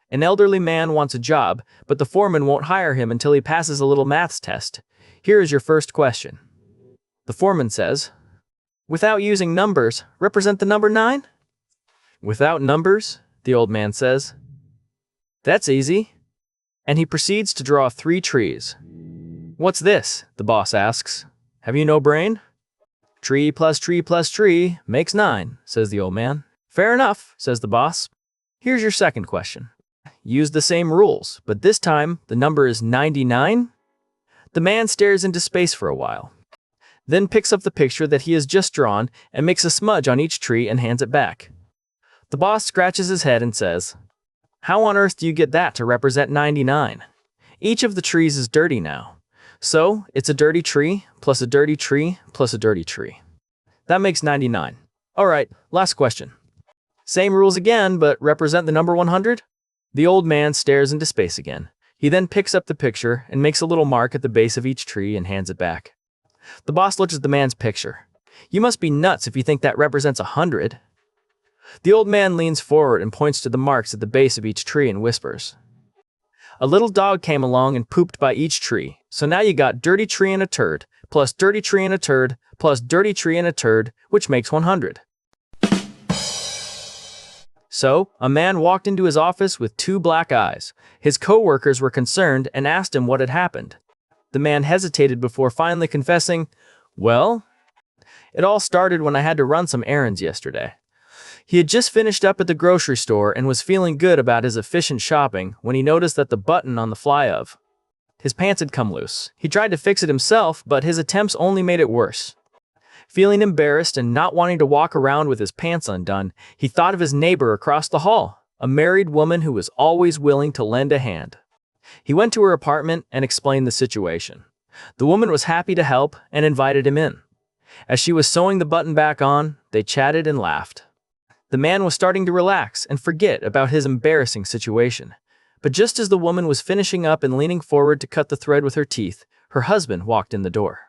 An elderly man wants a job, but the foreman won't hire him until he passes a little maths test. Here is your first question. The foreman says, "Without using numbers, represent the number 9? "Without numbers?" the old man says. "That's easy." And he proceeds to draw 3 trees. "What's this?" the boss asks. "Have you no brain?" "Tree plus tree plus tree makes 9, says the old man. "Fair enough," says the boss. Here's your second question. Use the same rules, but this time the number is 99. The man stares into space for a while, then picks up the picture that he has just drawn and makes a smudge on each tree and hands it back. The boss scratches his head and says, "How on earth do you get that to represent 99? Each of the trees is dirty now. So it's a dirty tree plus a dirty tree plus a dirty tree. That makes 99. Alright, last question. Same rules again, but represent the number 100? The old man stares into space again. He then picks up the picture and makes a little mark at the base of each tree and hands it back. The boss looks at the man's picture. "You must be nuts if you think that represents 100. The old man leans forward and points to the marks at the base of each tree and whispers, "A little dog came along and pooped by each tree, so now you got dirty tree and a turd, plus dirty tree and a turd, plus dirty tree and a turd, which makes 100. So, a man walked into his office with 2 black eyes. His co-workers were concerned and asked him what had happened. The man hesitated before finally confessing, "Well, it all started when I had to run some errands yesterday." He had just finished up at the grocery store and was feeling good about his efficient shopping when he noticed that the button on the fly of his pants had come loose. He tried to fix it himself, but his attempts only made it worse. Feeling embarrassed and not wanting to walk around with his pants undone, he thought of his neighbor across the hall, a married woman who was always willing to lend a hand. He went to her apartment and explained the situation. The woman was happy to help and invited him in. As she was sewing the button back on, they chatted and laughed. The man was starting to relax and forget about his embarrassing situation. But just as the woman was finishing up and leaning forward to cut the thread with her teeth, her husband walked in the door.